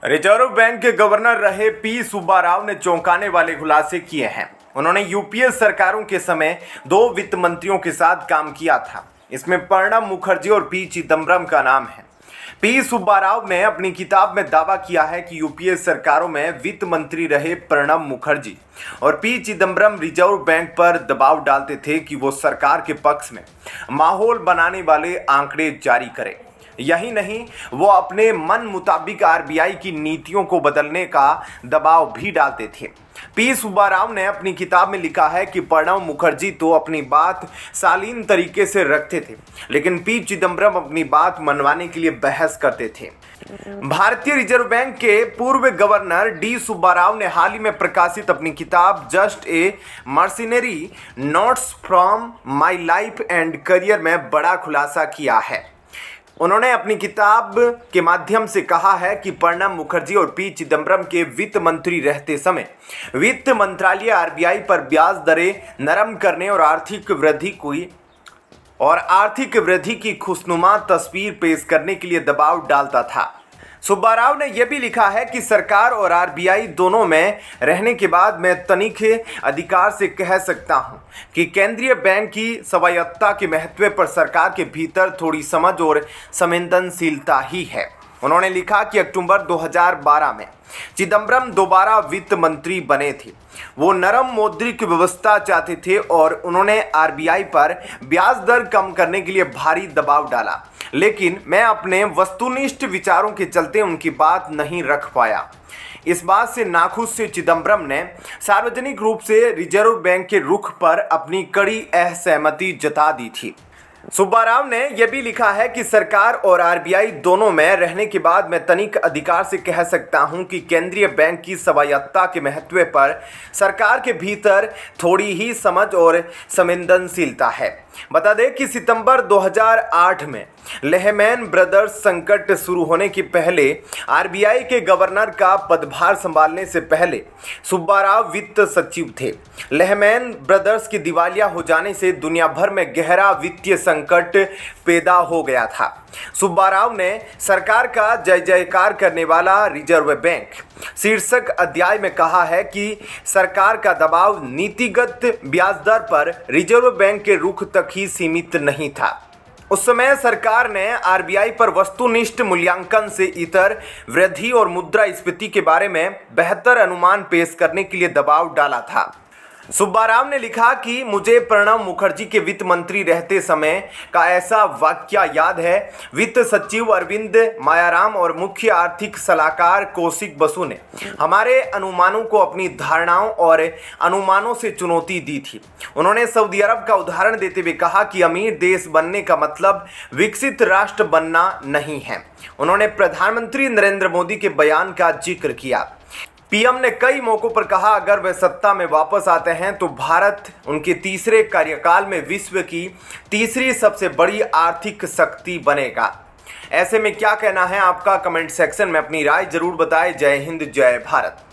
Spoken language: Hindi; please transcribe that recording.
रिजर्व बैंक के गवर्नर रहे पी सुब्बा राव ने चौंकाने वाले खुलासे किए हैं। उन्होंने यूपीए सरकारों के समय 2 वित्त मंत्रियों के साथ काम किया था। इसमें प्रणब मुखर्जी और पी चिदम्बरम का नाम है। पी सुब्बा राव ने अपनी किताब में दावा किया है कि यूपीए सरकारों में वित्त मंत्री रहे प्रणब मुखर्जी और पी चिदम्बरम रिजर्व बैंक पर दबाव डालते थे कि वो सरकार के पक्ष में माहौल बनाने वाले आंकड़े जारी करे। यही नहीं, वो अपने मन मुताबिक आरबीआई की नीतियों को बदलने का दबाव भी डालते थे। पी सुब्बा राव ने अपनी किताब में लिखा है कि प्रणब मुखर्जी तो अपनी बात शालीन तरीके से रखते थे, लेकिन पी चिदम्बरम अपनी बात मनवाने के लिए बहस करते थे। भारतीय रिजर्व बैंक के पूर्व गवर्नर डी सुब्बा राव ने हाल ही में प्रकाशित अपनी किताब just a mercenary notes from my life and career में बड़ा खुलासा किया है। उन्होंने अपनी किताब के माध्यम से कहा है कि प्रणब मुखर्जी और पी चिदम्बरम के वित्त मंत्री रहते समय वित्त मंत्रालय आरबीआई पर ब्याज दरें नरम करने और आर्थिक वृद्धि की खुशनुमा तस्वीर पेश करने के लिए दबाव डालता था। सुब्बा राव ने यह भी लिखा है कि सरकार और आरबीआई दोनों में रहने के बाद मैं तनिक अधिकार से कह सकता हूं कि केंद्रीय बैंक की स्वायत्तता के महत्व पर सरकार के भीतर थोड़ी समझ और संवेदनशीलता ही है। उन्होंने लिखा कि अक्टूबर 2012 में चिदम्बरम दोबारा वित्त मंत्री बने थे। वो नरम मौद्रिक व्यवस्था चाहते थे और उन्होंने आरबीआई पर ब्याज दर कम करने के लिए भारी दबाव डाला, लेकिन मैं अपने वस्तुनिष्ठ विचारों के चलते उनकी बात नहीं रख पाया। इस बात से नाखुश से चिदम्बरम ने सार्वजनिक रूप से रिजर्व बैंक के रुख पर अपनी कड़ी असहमति जता दी थी। सुब्बा राव ने यह भी लिखा है कि सरकार और आरबीआई दोनों में रहने के बाद मैं तनिक अधिकार से कह सकता हूं कि केंद्रीय बैंक की स्वायत्तता के महत्व पर सरकार के भीतर थोड़ी ही समझ और संवेदनशीलता है। बता दें कि सितंबर 2008 में लेहमैन ब्रदर्स संकट शुरू होने के पहले आरबीआई के गवर्नर का पदभार संभालने से पहले सुब्बा राव वित्त सचिव थे। लेहमैन ब्रदर्स के दिवालिया हो जाने से दुनिया भर में गहरा वित्तीय संकट पैदा हो गया था। सुब्बा राव ने सरकार का जय जयकार करने वाला रिजर्व बैंक शीर्षक अध्याय में कहा है कि सरकार का दबाव नीतिगत ब्याज दर पर रिजर्व बैंक के रुख तक ही सीमित नहीं था। उस समय सरकार ने आरबीआई पर वस्तुनिष्ठ मूल्यांकन से इतर वृद्धि और मुद्रास्फीति के बारे में बेहतर अनुमान पेश करने के लिए दबाव डाला था। सुब्बा राव ने लिखा कि मुझे प्रणब मुखर्जी के वित्त मंत्री रहते समय का ऐसा वाक्य याद है। वित्त सचिव अरविंद मायाराम और मुख्य आर्थिक सलाहकार कौशिक बसु ने हमारे अनुमानों को अपनी धारणाओं और अनुमानों से चुनौती दी थी। उन्होंने सऊदी अरब का उदाहरण देते हुए कहा कि अमीर देश बनने का मतलब विकसित राष्ट्र बनना नहीं है। उन्होंने प्रधानमंत्री नरेंद्र मोदी के बयान का जिक्र किया। पीएम ने कई मौकों पर कहा अगर वे सत्ता में वापस आते हैं तो भारत उनके तीसरे कार्यकाल में विश्व की तीसरी सबसे बड़ी आर्थिक शक्ति बनेगा। ऐसे में क्या कहना है आपका? कमेंट सेक्शन में अपनी राय जरूर बताएं। जय हिंद, जय भारत।